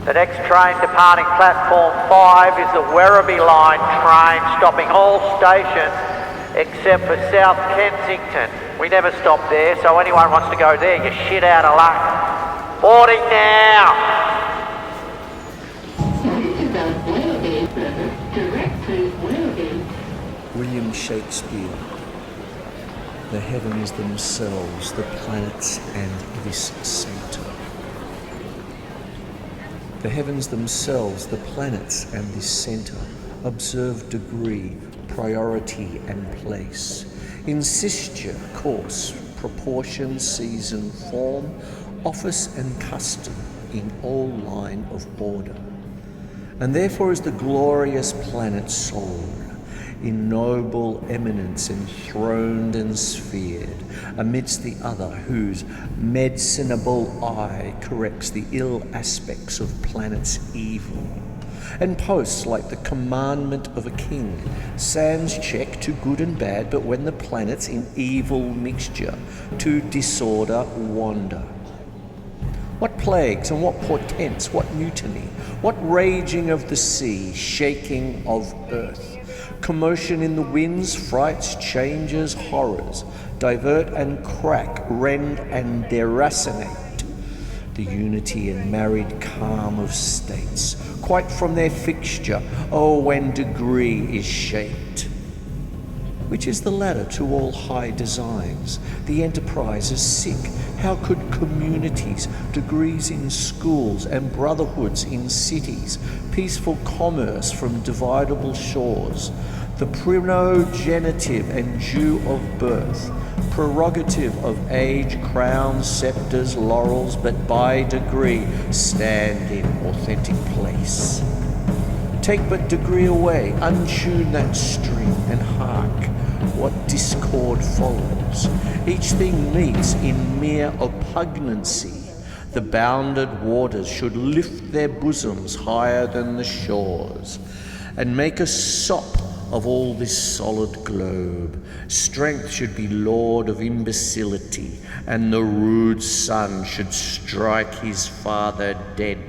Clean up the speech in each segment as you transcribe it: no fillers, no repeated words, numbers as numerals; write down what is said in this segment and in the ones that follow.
The next train departing platform 5 is the Werribee Line train, stopping all stations except for South Kensington. We never stop there, so anyone wants to go there, you're shit out of luck. Boarding now! William Shakespeare. The heavens themselves, the planets and this centre. The heavens themselves, the planets and this centre, observe degree, priority and place, insisture, course, proportion, season, form, office and custom in all line of order. And therefore is the glorious planet soul, in noble eminence enthroned and sphered, amidst the other whose medicinable eye corrects the ill aspects of planets evil, and posts like the commandment of a king, sans check to good and bad, but when the planets in evil mixture to disorder wander. What plagues and what portents, what mutiny, what raging of the sea, shaking of earth, commotion in the winds, frights, changes, horrors, divert and crack, rend and deracinate the unity and married calm of states, quite from their fixture, oh, when degree is shaped. Which is the ladder to all high designs? The enterprise is sick. How could communities, degrees in schools and brotherhoods in cities, peaceful commerce from dividable shores, the primogenitive and due of birth, prerogative of age, crowns, sceptres, laurels, but by degree stand in authentic place. Take but degree away, untune that string, and hark, what discord follows. Each thing meets in mere oppugnancy. The bounded waters should lift their bosoms higher than the shores, and make a sop of all this solid globe. Strength should be lord of imbecility, and the rude son should strike his father dead.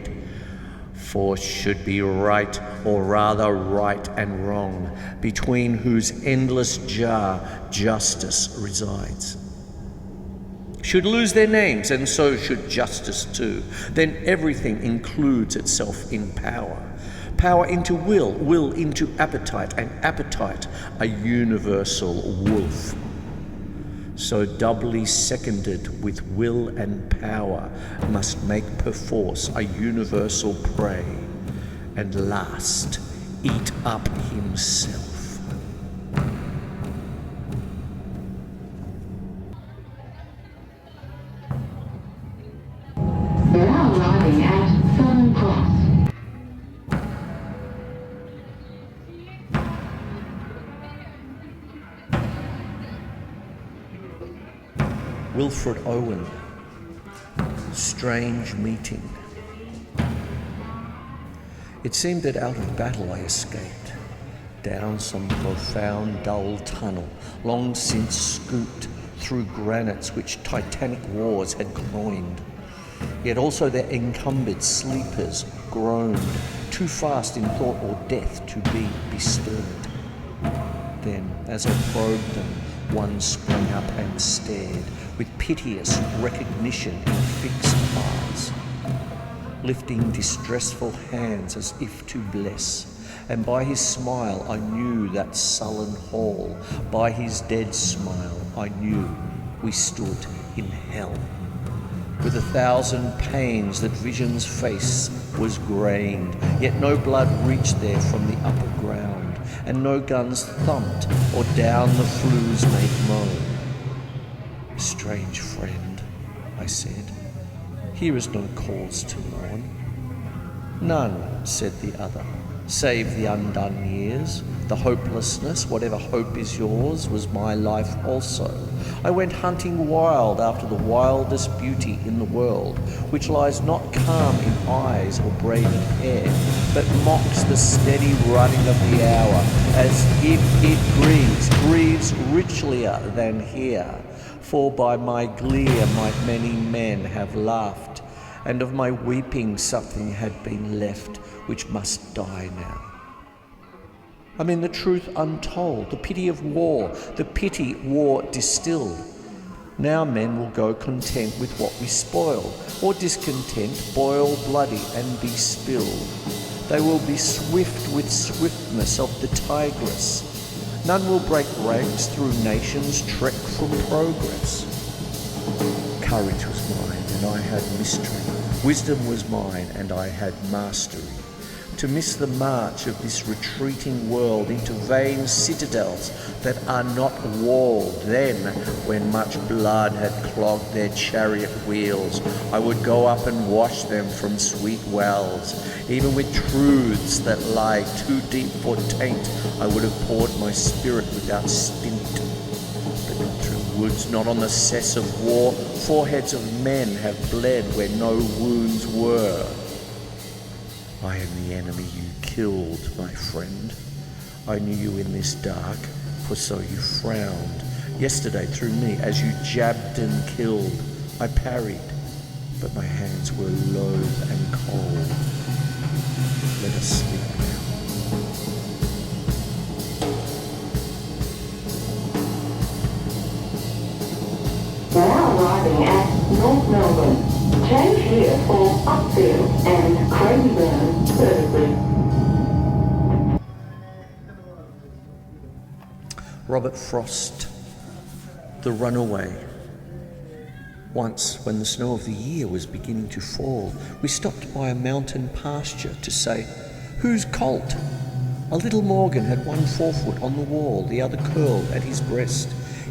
Force should be right, or rather right and wrong, between whose endless jar justice resides. Should lose their names, and so should justice too. Then everything includes itself in power. Power into will, will into appetite, and appetite a universal wolf. So doubly seconded with will and power must make perforce a universal prey, and last eat up himself. Now arriving at Southern Cross. Wilfred Owen. Strange meeting. It seemed that out of battle I escaped, down some profound dull tunnel, long since scooped through granites which titanic wars had groined. Yet also their encumbered sleepers groaned, too fast in thought or death to be bestirred. Then, as I probed them, one sprang up and stared, with piteous recognition in fixed eyes, lifting distressful hands as if to bless, and by his smile I knew that sullen hall, by his dead smile I knew we stood in hell. With 1,000 pains that vision's face was grained, yet no blood reached there from the upper ground, and no guns thumped or down the flues made moan. Strange friend, I said, here is no cause to mourn. None, said the other, save the undone years. The hopelessness, whatever hope is yours, was my life also. I went hunting wild after the wildest beauty in the world, which lies not calm in eyes or braided hair, but mocks the steady running of the hour, as if it grieves richlier than here. For by my glee might many men have laughed, and of my weeping something had been left which must die now. I mean the truth untold, the pity of war, the pity war distilled. Now men will go content with what we spoil, or discontent boil bloody and be spilled. They will be swift with swiftness of the tigress. None will break ranks through nations trek from progress. Courage was mine and I had mystery. Wisdom was mine and I had mastery. To miss the march of this retreating world into vain citadels that are not walled. Then, when much blood had clogged their chariot wheels, I would go up and wash them from sweet wells. Even with truths that lie too deep for taint, I would have poured my spirit without stint. But not through woods, not on the cess of war. Foreheads of men have bled where no wounds were. I am the enemy you killed, my friend. I knew you in this dark, for so you frowned. Yesterday through me, as you jabbed and killed, I parried, but my hands were loath and cold. Let us sleep now. Now arriving at North Melbourne. Change here for Upfield and Craigieburn services. Robert Frost, The Runaway. Once, when the snow of the year was beginning to fall, we stopped by a mountain pasture to say, "Whose colt?" A little Morgan had one forefoot on the wall, the other curled at his breast.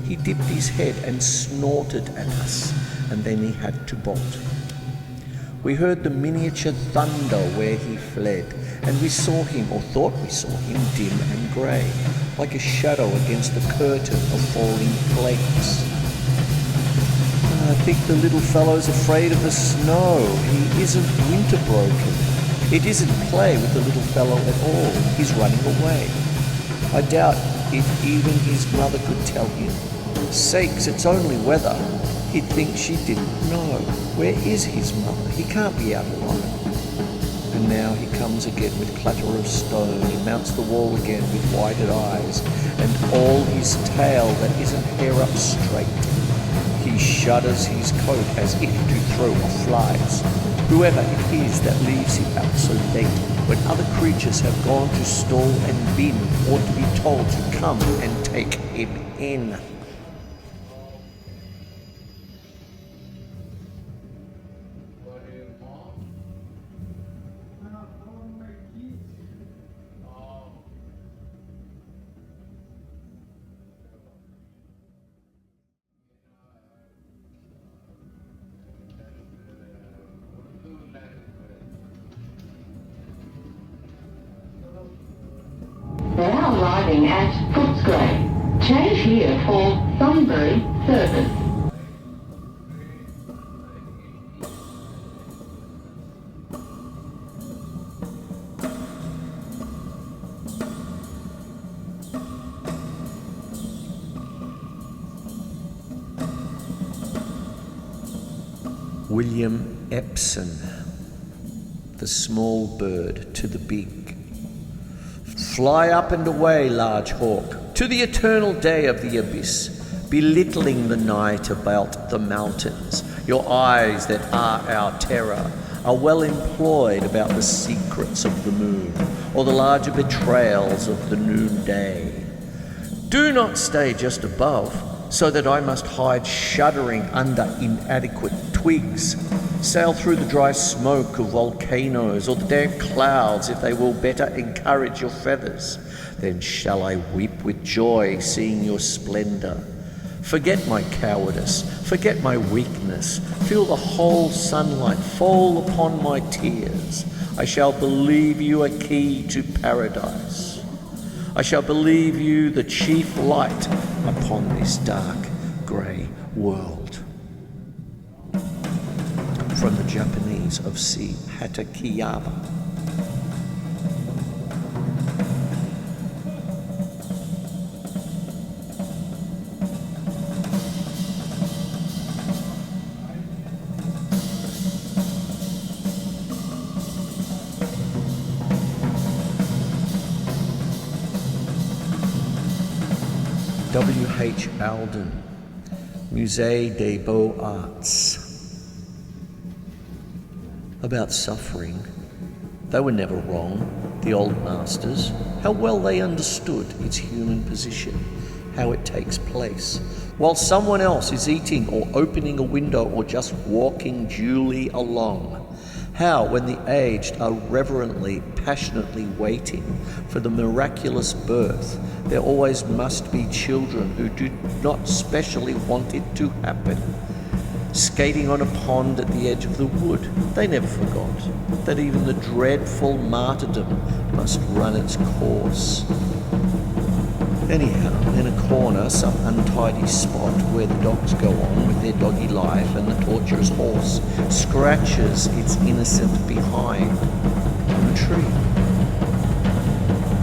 He dipped his head and snorted at us, and then he had to bolt. We heard the miniature thunder where he fled, and we saw him, or thought we saw him, dim and grey, like a shadow against the curtain of falling flakes. I think the little fellow's afraid of the snow. He isn't winter broken. It isn't play with the little fellow at all. He's running away. I doubt if even his mother could tell him. Sakes, it's only weather. He'd think she didn't know. Where is his mother? He can't be out alone. And now he comes again with clatter of stone. He mounts the wall again with widened eyes, and all his tail that isn't hair up straight. He shudders his coat as if to throw off flies. Whoever it is that leaves him out so late, when other creatures have gone to stall and bin, ought to be told to come and take him in. Now arriving at Footscray. Change here for Sunbury service. William EMPSON, The Small Bird to the Big. Fly up and away, large hawk, to the eternal day of the abyss, belittling the night about the mountains. Your eyes that are our terror are well employed about the secrets of the moon, or the larger betrayals of the noonday. Do not stay just above, so that I must hide shuddering under inadequate twigs, sail through the dry smoke of volcanoes or the damp clouds if they will better encourage your feathers. Then shall I weep with joy seeing your splendour. Forget my cowardice, forget my weakness, feel the whole sunlight fall upon my tears. I shall believe you a key to paradise. I shall believe you the chief light upon this dark, grey world. From the Japanese of C. Hatakeyama. W.H. AUDEN, Musée des Beaux Arts. About suffering. They were never wrong, the old masters. How well they understood its human position, how it takes place, while someone else is eating or opening a window or just walking duly along. How, when the aged are reverently, passionately waiting for the miraculous birth, there always must be children who do not specially want it to happen. Skating on a pond at the edge of the wood, they never forgot that even the dreadful martyrdom must run its course. Anyhow, in a corner, some untidy spot where the dogs go on with their doggy life and the torturous horse scratches its innocent behind on a tree.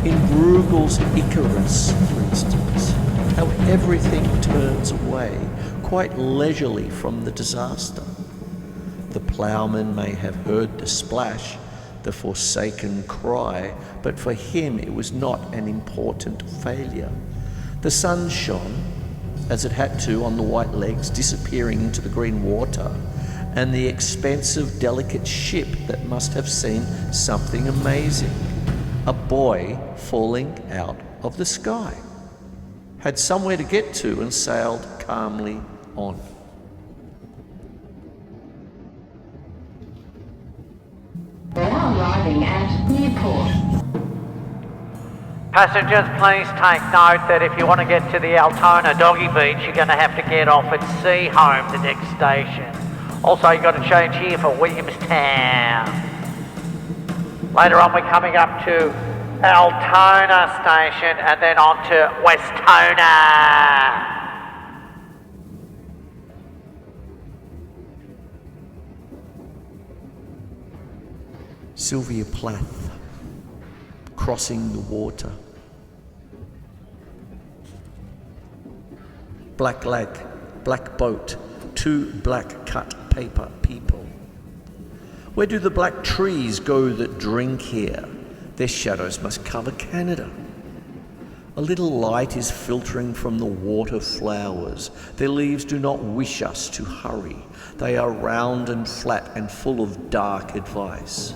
In Bruegel's Icarus, for instance, how everything turns away, quite leisurely from the disaster. The ploughman may have heard the splash, the forsaken cry, but for him it was not an important failure. The sun shone, as it had to, on the white legs disappearing into the green water, and the expensive, delicate ship that must have seen something amazing. A boy falling out of the sky, had somewhere to get to and sailed calmly on. Now arriving at Newport. Passengers, please take note that if you want to get to the Altona Doggy Beach, you're going to have to get off at Seaholme, the next station. Also, you've got to change here for Williamstown. Later on, we're coming up to Altona Station and then on to Westona. Sylvia Plath, crossing the water. Black leg, black boat, two black cut paper people. Where do the black trees go that drink here? Their shadows must cover Canada. A little light is filtering from the water flowers. Their leaves do not wish us to hurry. They are round and flat and full of dark advice.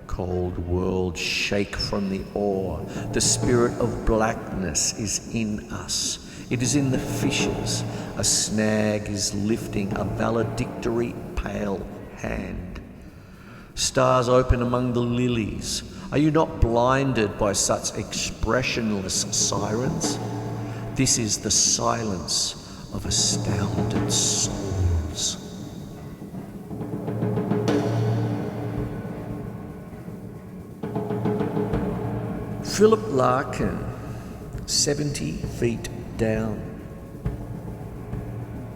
Cold world, shake from the awe. The spirit of blackness is in us. It is in the fishes. A snag is lifting a valedictory pale hand. Stars open among the lilies. Are you not blinded by such expressionless sirens? This is the silence of astounded souls. Philip Larkin, 70 feet down.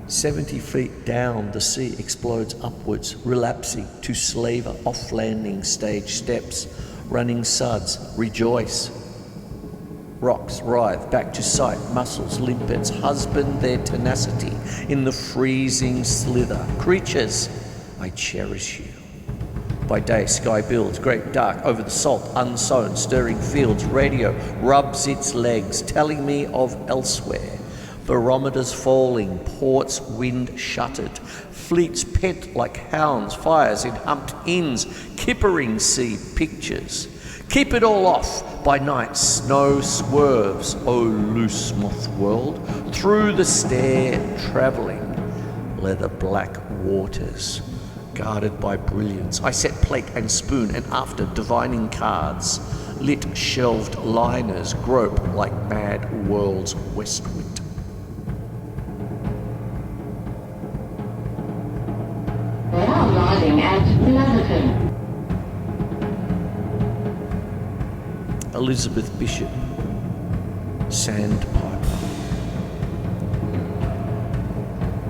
70 feet down, the sea explodes upwards, relapsing to slaver off-landing stage steps, running suds, rejoice. Rocks writhe back to sight, muscles, limpets, husband their tenacity in the freezing slither. Creatures, I cherish you. By day, sky builds, great dark over the salt, unsown, stirring fields. Radio rubs its legs, telling me of elsewhere. Barometers falling, ports wind shuttered. Fleets pent like hounds, fires in humped inns. Kippering sea pictures. Keep it all off. By night, snow swerves, O loose moth world. Through the stair, travelling, leather black waters. Guarded by brilliance, I set plate and spoon, and after divining cards, lit shelved liners grope like mad worlds westward. Now arriving at Laverton. Elizabeth Bishop, Sandpiper.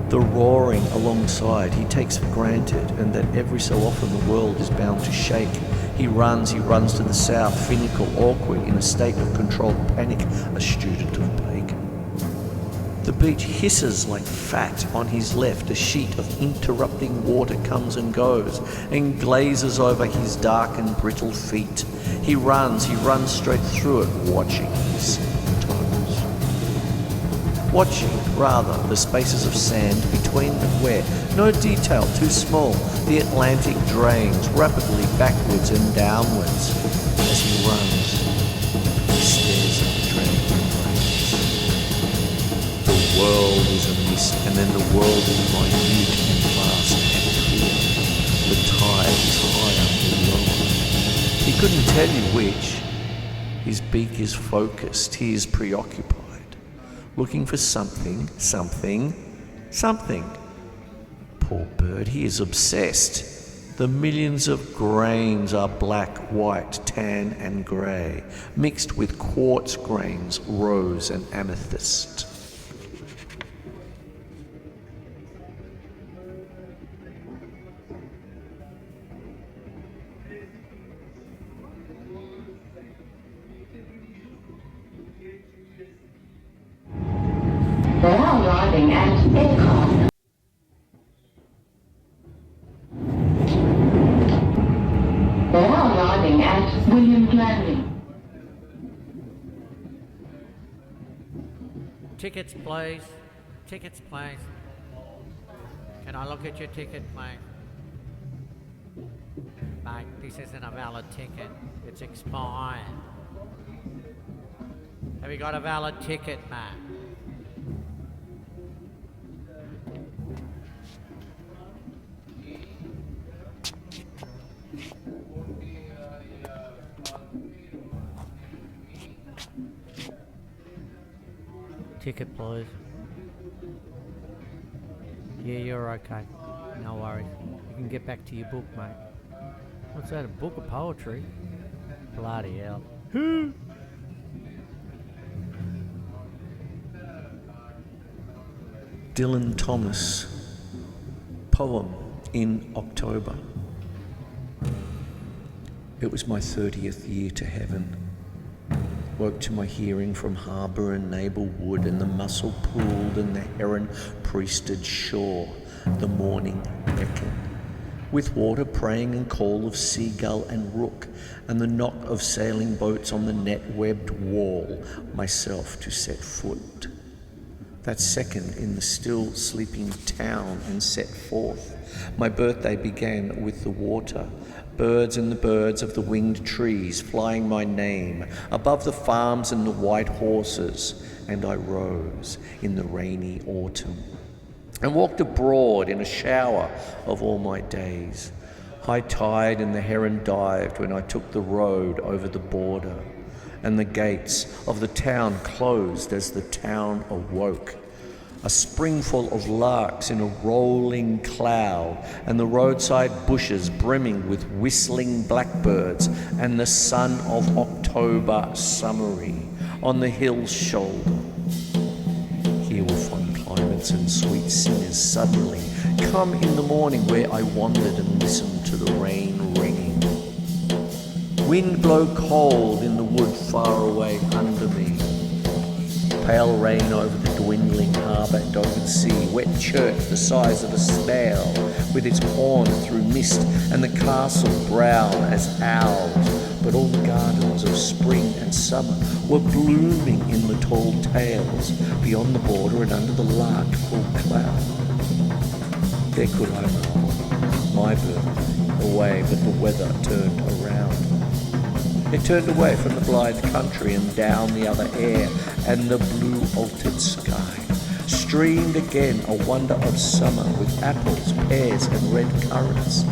The roaring alongside he takes for granted, and that every so often the world is bound to shake. He runs to the south, finical, awkward, in a state of controlled panic, a student of Bacon. The beach hisses like fat on his left. A sheet of interrupting water comes and goes and glazes over his dark and brittle feet. He runs straight through it, watching his toes. watching, rather, the spaces of sand between them where, no detail too small, the Atlantic drains rapidly backwards and downwards. As he runs, he stares at the draining waves. The world is a mist, and then the world is minute and vast and clear. The tide is higher or lower. He couldn't tell you which. His beak is focused, he is preoccupied, looking for something. Poor bird, he is obsessed. The millions of grains are black, white, tan and grey, mixed with quartz grains, rose and amethyst. They are arriving at aircraft. They are arriving at Williams Landing. Tickets, please. Tickets, please. Can I look at your ticket, please? Mate, this isn't a valid ticket. It's expired. Have you got a valid ticket, mate? Ticket, please. Yeah, you're okay. No worries. You can get back to your book, mate. What's that, a book of poetry? Bloody hell. Dylan Thomas, poem in October. It was my 30th year to heaven. Woke to my hearing from harbour and neighbour wood, and the mussel pooled and the heron priested shore, the morning beckon. With water praying and call of seagull and rook, and the knock of sailing boats on the net-webbed wall, myself to set foot. That second in the still sleeping town and set forth. My birthday began with the water, birds and the birds of the winged trees flying my name above the farms and the white horses, and I rose in the rainy autumn and walked abroad in a shower of all my days. High tide and the heron dived when I took the road over the border, and the gates of the town closed as the town awoke. A springful of larks in a rolling cloud, and the roadside bushes brimming with whistling blackbirds, and the sun of October summery on the hill's shoulder. Here were fond climates and sweet singers suddenly come in the morning, where I wandered and listened to the rain ringing. Wind blow cold in the wood far away under me. Pale rain over the dwindling harbour and open sea. Wet church the size of a snail, with its horn through mist, and the castle brown as owls. But all the gardens of spring and summer were blooming in the tall tales beyond the border and under the lark-full cloud. There could I marvel my birthday away, but the weather turned around. It turned away from the blind country and down the other air, and the blue altered sky streamed again, a wonder of summer, with apples, pears and red currants.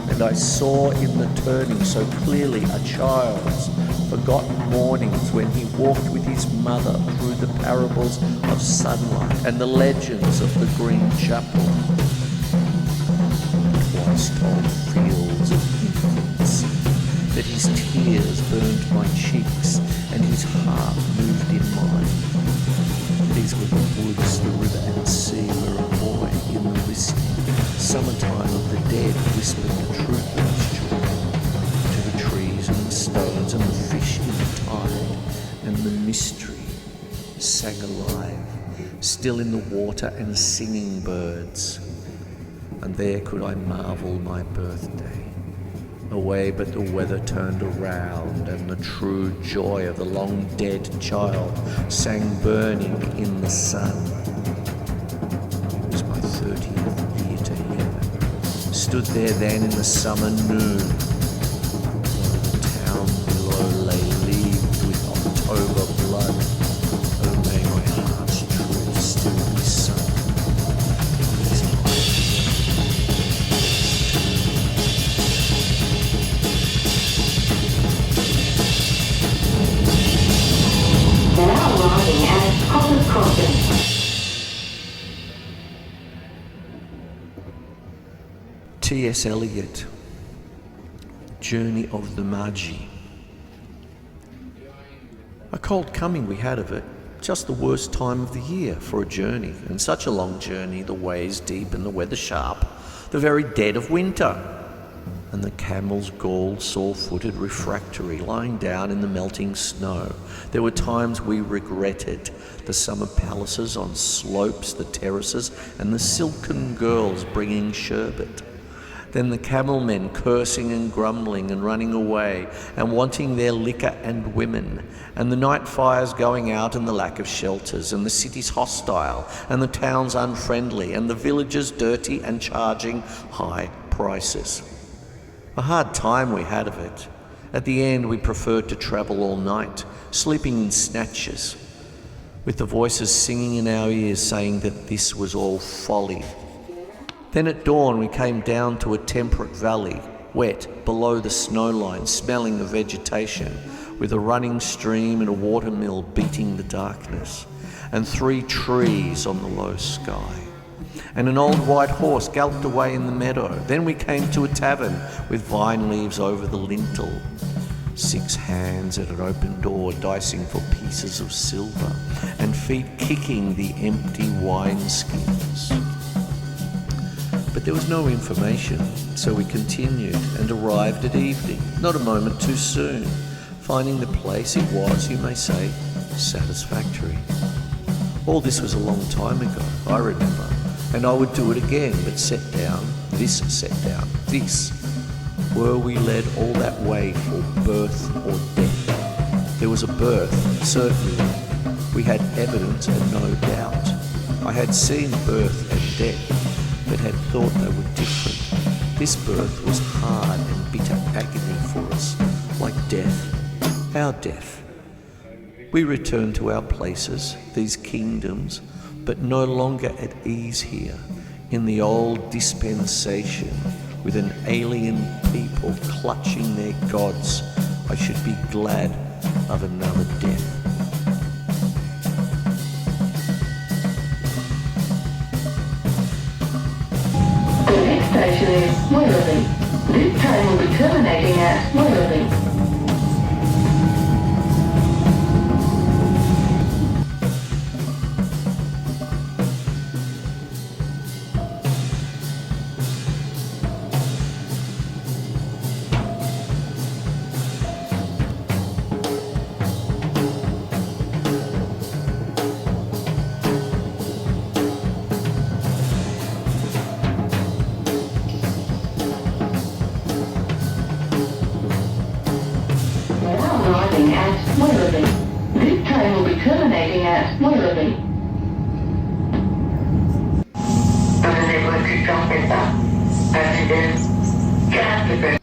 And I saw in the turning so clearly a child's forgotten mornings when he walked with his mother through the parables of sunlight and the legends of the green chapel. Twice told fields of infancy, that his tears burned my cheeks and his heart moved in mine. These were the woods, the river and sea, where a boy in the whiskey summertime of the dead whispered the truth of his children to the trees and the stones and the fish in the tide, and the mystery sang alive, still in the water and singing birds. And there could I marvel my birthday away, but the weather turned around, and the true joy of the long-dead child sang burning in the sun. It was my 30th year to heaven. Stood there then in the summer noon, while the town below lay leagued with October blood. Oh, may my heart's truth still be sung. Now arriving at Copper Crossing. T.S. Eliot, Journey of the Magi. A cold coming we had of it, just the worst time of the year for a journey, and such a long journey, the ways deep and the weather sharp, the very dead of winter, and the camels galled, sore-footed, refractory, lying down in the melting snow. There were times we regretted the summer palaces on slopes, the terraces, and the silken girls bringing sherbet. Then the camel men cursing and grumbling and running away and wanting their liquor and women, and the night fires going out and the lack of shelters, and the cities hostile and the towns unfriendly, and the villages dirty and charging high prices. A hard time we had of it. At the end we preferred to travel all night, sleeping in snatches, with the voices singing in our ears saying that this was all folly. Then at dawn we came down to a temperate valley, wet below the snow line, smelling of vegetation, with a running stream and a watermill beating the darkness, and 3 trees on the low sky. And an old white horse galloped away in the meadow. Then we came to a tavern with vine leaves over the lintel, 6 hands at an open door dicing for pieces of silver, and feet kicking the empty wineskins. But there was no information, so we continued and arrived at evening, not a moment too soon, finding the place it was, you may say, satisfactory. All this was a long time ago, I remember, and I would do it again, but this. Were we led all that way for birth or death? There was a birth, certainly. We had evidence and no doubt. I had seen birth and death, but had thought they were different. This birth was hard and bitter agony for us, like death, our death. We returned to our places, these kingdoms, but no longer at ease here, in the old dispensation, with an alien people clutching their gods. I should be glad of another death. The next station is Werribee. This train will be terminating at Werribee. This train will be terminating at Musée. Prenez votre Sandpiper. Accident. 15